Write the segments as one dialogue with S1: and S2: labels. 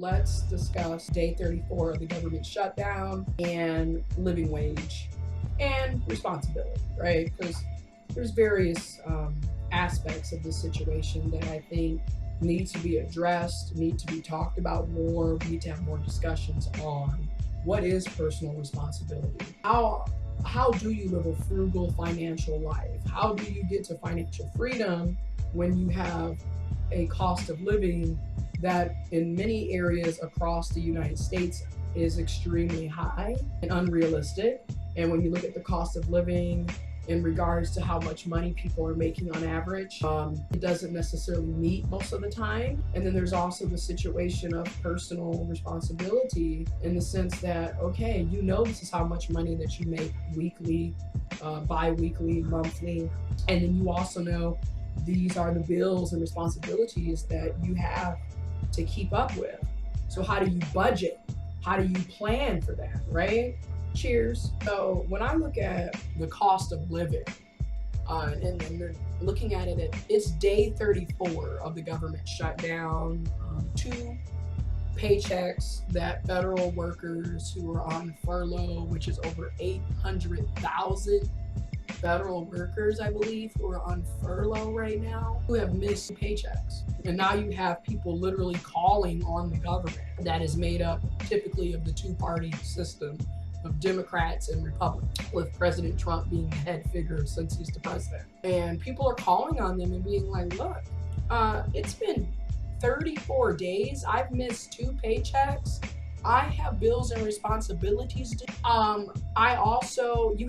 S1: let's discuss day 34 of the government shutdown and living wage and responsibility, right? Because there's various aspects of this situation that I think need to be addressed, need to be talked about more. We need to have more discussions on what is personal responsibility. How do you live a frugal financial life? How do you get to financial freedom when you have a cost of living that in many areas across the United States is extremely high and unrealistic? And when you look at the cost of living in regards to how much money people are making on average, it doesn't necessarily meet most of the time. And then there's also the situation of personal responsibility in the sense that, okay, you know this is how much money that you make weekly, bi-weekly, monthly, and then you also know these are the bills and responsibilities that you have to keep up with. So how do you budget? How do you plan for that, right? Cheers. So when I look at the cost of living, and looking at it, it's day 34 of the government shutdown, 2 paychecks that federal workers who are on furlough, which is over 800,000 federal workers, I believe, who are on furlough right now, who have missed paychecks. And now you have people literally calling on the government that is made up typically of the two-party system of Democrats and Republicans, with President Trump being the head figure since he's the president. And people are calling on them and being like, look, it's been 34 days. I've missed 2 paychecks. I have bills and responsibilities. You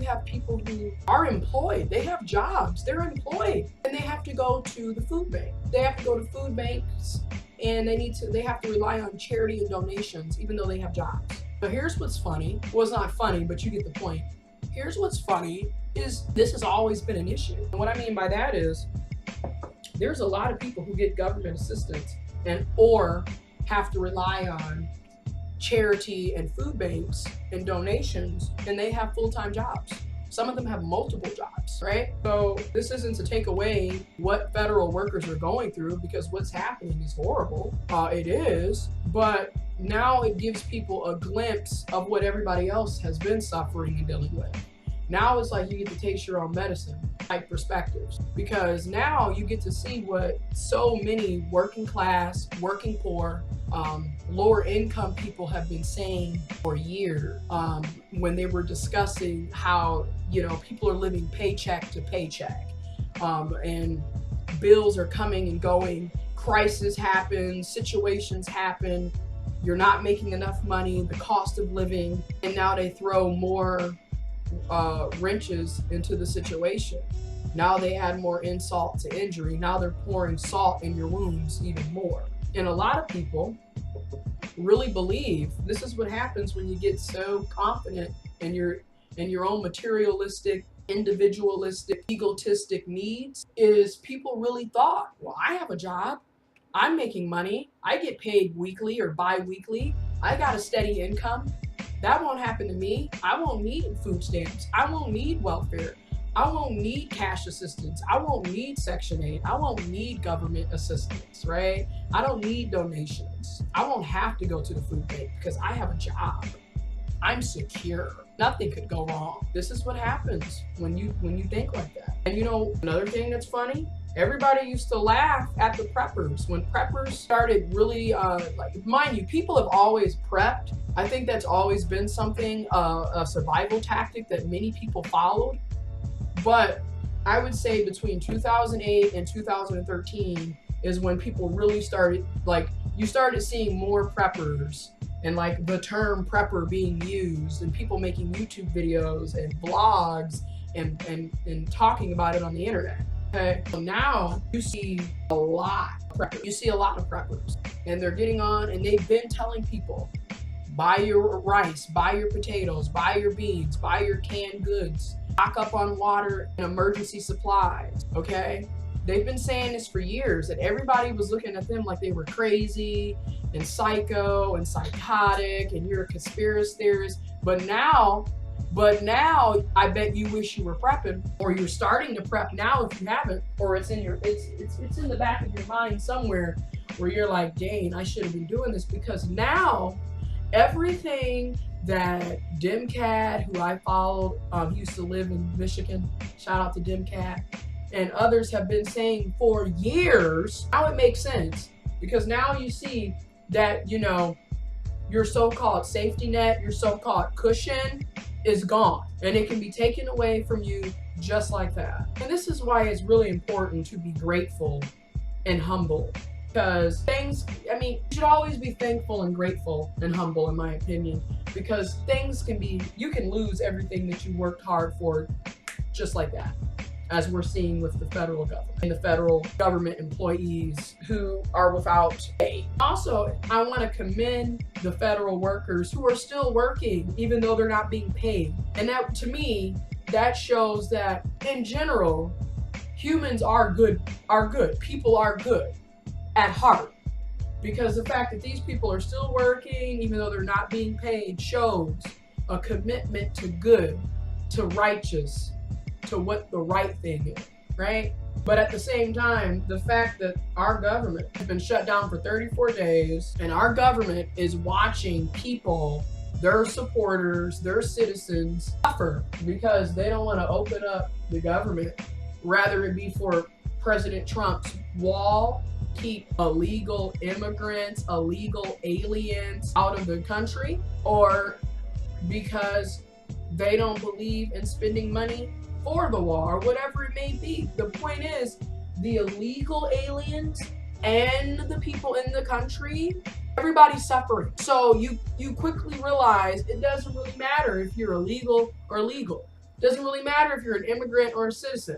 S1: have people who are employed. They have jobs. They're employed. And they have to go to the food bank. They have to go to food banks and they have to rely on charity and donations, even though they have jobs. But here's what's funny. Well, it's not funny, but you get the point. Here's what's funny is this has always been an issue. And what I mean by that is there's a lot of people who get government assistance or have to rely on charity and food banks and donations, and they have full-time jobs. Some of them have multiple jobs, right? So this isn't to take away what federal workers are going through, because what's happening is horrible. It is, but now it gives people a glimpse of what everybody else has been suffering and dealing with. Now it's like you get to taste your own medicine type perspectives, because now you get to see what so many working class, working poor, lower income people have been saying for years, when they were discussing how, people are living paycheck to paycheck, and bills are coming and going, crisis happens, situations happen, you're not making enough money, the cost of living, and now they throw more wrenches into the situation. Now they add more insult to injury. Now they're pouring salt in your wounds even more. And a lot of people really believe this is what happens when you get so confident in your own materialistic, individualistic, egotistic needs, is people really thought, well, I have a job, I'm making money, I get paid weekly or bi-weekly, I got a steady income. That won't happen to me. I won't need food stamps. I won't need welfare. I won't need cash assistance. I won't need Section 8. I won't need government assistance, right? I don't need donations. I won't have to go to the food bank because I have a job. I'm secure. Nothing could go wrong. This is what happens when you think like that. And another thing that's funny, everybody used to laugh at the preppers. When preppers started really, mind you, people have always prepped. I think that's always been something, a survival tactic that many people followed. But I would say between 2008 and 2013 is when people really started, you started seeing more preppers and the term prepper being used, and people making YouTube videos and blogs and talking about it on the internet. Okay, so now you see a lot of preppers. You see a lot of preppers, and they're getting on, and they've been telling people, buy your rice, buy your potatoes, buy your beans, buy your canned goods, stock up on water and emergency supplies, okay? They've been saying this for years, and everybody was looking at them like they were crazy and psycho and psychotic, and you're a conspiracy theorist. But now, I bet you wish you were prepping, or you're starting to prep now if you haven't, or it's in the back of your mind somewhere where you're like, dang, I should have been doing this, because now everything that Demcat, who I followed, he used to live in Michigan, shout out to Demcat, and others have been saying for years, now it makes sense. Because now you see that, you know, your so-called safety net, your so-called cushion is gone. And it can be taken away from you just like that. And this is why it's really important to be grateful and humble. Because things, I mean, you should always be thankful and grateful and humble, in my opinion. Because things can be, you can lose everything that you worked hard for just like that, as we're seeing with the federal government and the federal government employees who are without pay. Also, I want to commend the federal workers who are still working even though they're not being paid. And that, to me, that shows that in general, humans are good. People are good at heart. Because the fact that these people are still working even though they're not being paid shows a commitment to good, to righteous, to what the right thing is, right? But at the same time, the fact that our government has been shut down for 34 days and our government is watching people, their supporters, their citizens suffer because they don't want to open up the government, rather it be for President Trump's wall, keep illegal immigrants, illegal aliens out of the country, or because they don't believe in spending money for the wall, or whatever it may be. The point is, the illegal aliens and the people in the country, everybody's suffering. So you quickly realize it doesn't really matter if you're illegal or legal. It doesn't really matter if you're an immigrant or a citizen.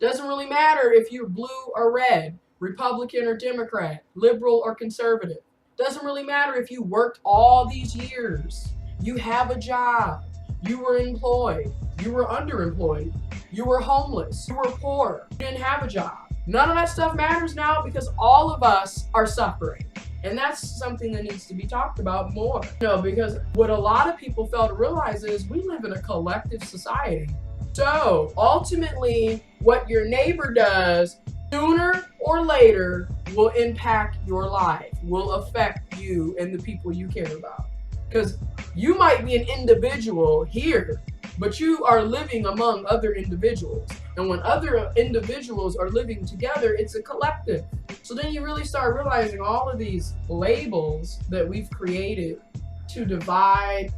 S1: It doesn't really matter if you're blue or red, Republican or Democrat, liberal or conservative. It doesn't really matter if you worked all these years. You have a job. You were employed. You were underemployed. You were homeless. You were poor. You didn't have a job. None of that stuff matters now because all of us are suffering. And that's something that needs to be talked about more. You know, because what a lot of people fail to realize is we live in a collective society. So ultimately, what your neighbor does sooner or later will impact your life, will affect you and the people you care about. Because you might be an individual here, but you are living among other individuals. And when other individuals are living together, it's a collective. So then you really start realizing all of these labels that we've created to divide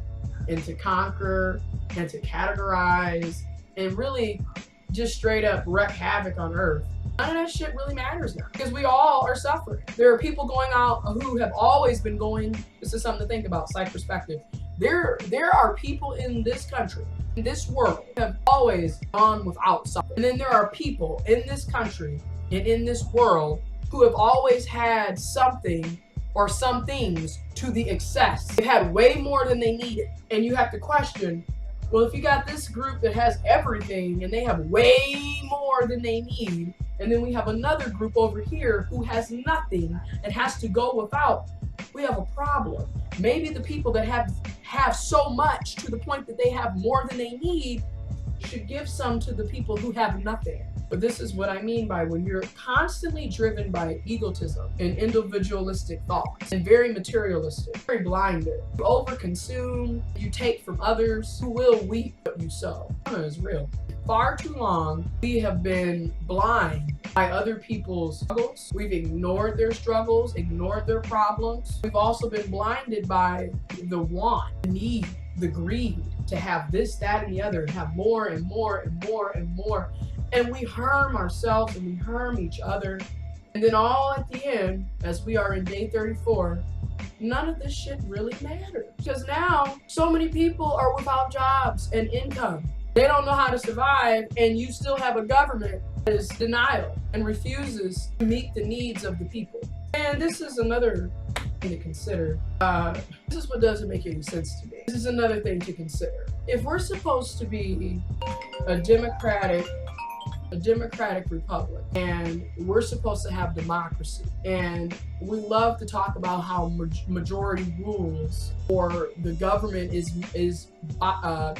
S1: and to conquer and to categorize and really just straight up wreak havoc on Earth. None of that shit really matters now because we all are suffering. There are people going out who have always been going, this is something to think about, Psych perspective. There are people in this country, in this world, have always gone without something. And then there are people in this country and in this world who have always had something or some things to the excess. They had way more than they needed. And you have to question, well, if you got this group that has everything and they have way more than they need, and then we have another group over here who has nothing and has to go without, we have a problem. Maybe the people that have so much to the point that they have more than they need should give some to the people who have nothing. But this is what I mean by when you're constantly driven by egotism and individualistic thoughts and very materialistic, very blinded. You overconsume, you take from others, you will reap what you sow. Karma is real. Far too long, we have been blind by other people's struggles. We've ignored their struggles, ignored their problems. We've also been blinded by the want, the need, the greed to have this, that, and the other, and have more and more and more and more. And we harm ourselves and we harm each other. And then all at the end, as we are in day 34, none of this shit really matters. Because now, so many people are without jobs and income. They don't know how to survive, and you still have a government that is denial and refuses to meet the needs of the people. And this is another thing to consider. This is what doesn't make any sense to me. This is another thing to consider. If we're supposed to be a democratic a democratic republic, and we're supposed to have democracy. And we love to talk about how majority rules, or the government is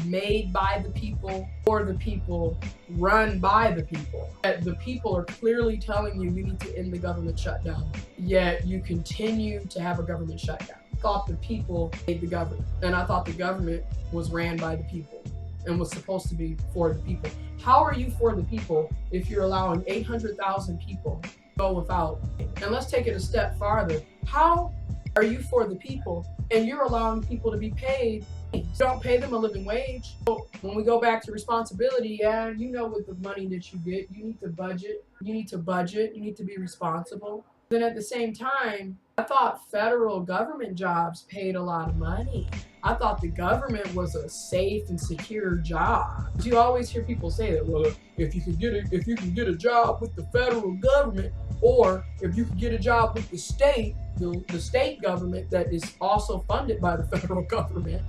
S1: made by the people, for the people, run by the people. The people are clearly telling you need to end the government shutdown, yet you continue to have a government shutdown. I thought the people made the government, and I thought the government was ran by the people and was supposed to be for the people. How are you for the people if you're allowing 800,000 people to go without? And let's take it a step farther. How are you for the people and you're allowing people to be paid? You don't pay them a living wage. So when we go back to responsibility, yeah, you know, with the money that you get, you need to budget, you need to be responsible. Then at the same time, I thought federal government jobs paid a lot of money. I thought the government was a safe and secure job. You always hear people say that, well, if you can get a job with the federal government, or if you can get a job with the state government that is also funded by the federal government,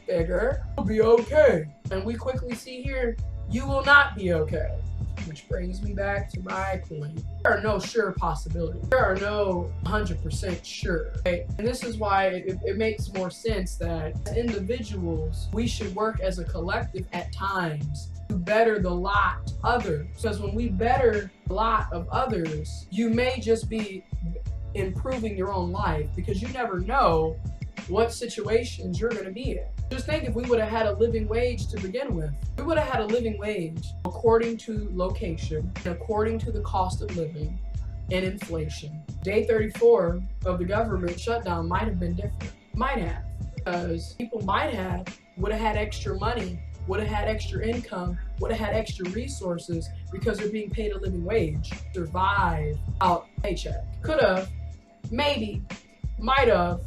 S1: you'll be okay. And we quickly see here, you will not be okay. Which brings me back to my point. There are no sure possibilities. There are no 100% sure. Right? And this is why it makes more sense that as individuals, we should work as a collective at times to better the lot of others. Because when we better the lot of others, you may just be improving your own life, because you never know what situations you're going to be in. Just think, if we would have had a living wage to begin with. We would have had a living wage according to location and according to the cost of living and inflation. Day 34 of the government shutdown might have been different. Might have. Because people would have had extra money, would have had extra income, would have had extra resources, because they're being paid a living wage. Survive out paycheck. Could have, maybe, might have,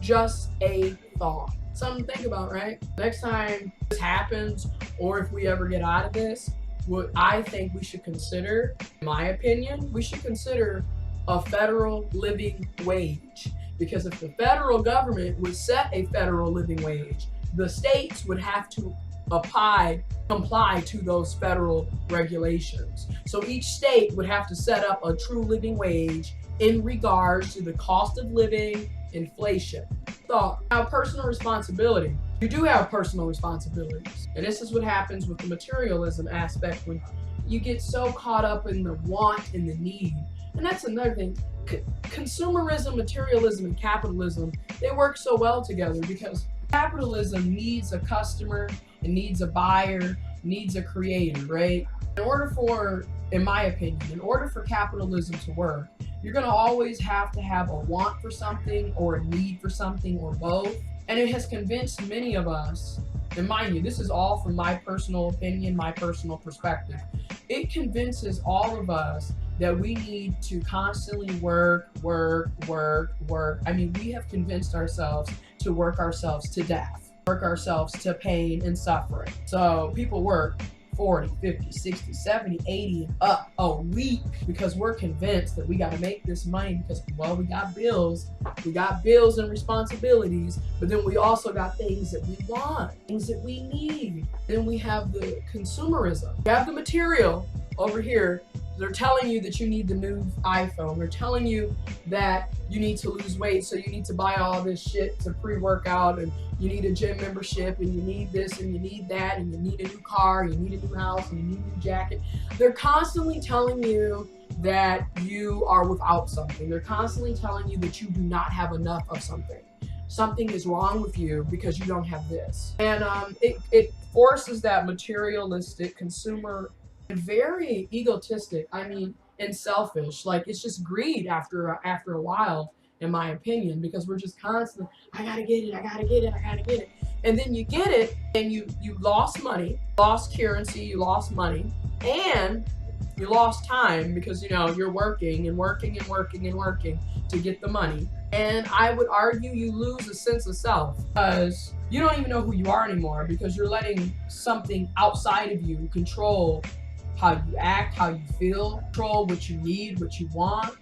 S1: just a thought. Something to think about, right? Next time this happens, or if we ever get out of this, what I think we should consider, in my opinion, we should consider a federal living wage. Because if the federal government would set a federal living wage, the states would have to comply to those federal regulations. So each state would have to set up a true living wage in regards to the cost of living, inflation. So now, personal responsibility. You do have personal responsibilities. And this is what happens with the materialism aspect, when you get so caught up in the want and the need. And that's another thing. Consumerism, materialism, and capitalism, they work so well together, because capitalism needs a customer, it needs a buyer, needs a creator, right? In my opinion, in order for capitalism to work, you're going to always have to have a want for something or a need for something, or both. And it has convinced many of us, and mind you, this is all from my personal opinion, my personal perspective. It convinces all of us that we need to constantly work. I mean, we have convinced ourselves to work ourselves to death, work ourselves to pain and suffering. So people work 40, 50, 60, 70, 80 and up a week, because we're convinced that we got to make this money, because, well, we got bills and responsibilities, but then we also got things that we want, things that we need. Then we have the consumerism. We have the material over here. They're telling you that you need the new iPhone. They're telling you that you need to lose weight, so you need to buy all this shit to pre-workout, and you need a gym membership, and you need this, and you need that, and you need a new car, you need a new house, and you need a new jacket. They're constantly telling you that you are without something. They're constantly telling you that you do not have enough of something. Something is wrong with you because you don't have this. And it forces that materialistic consumer, very egotistic, I mean, and selfish. Like, it's just greed after a while, in my opinion, because we're just constantly, I gotta get it. And then you get it, and you lost money, lost currency, you lost money, and you lost time, because, you know, you're working to get the money. And I would argue you lose a sense of self, because you don't even know who you are anymore, because you're letting something outside of you control how you act, how you feel, control what you need, what you want.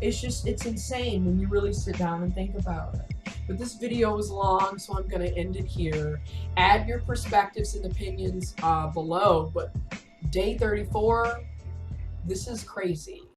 S1: It's insane when you really sit down and think about it. But this video is long, so I'm gonna end it here. Add your perspectives and opinions below, but Day 34, this is crazy.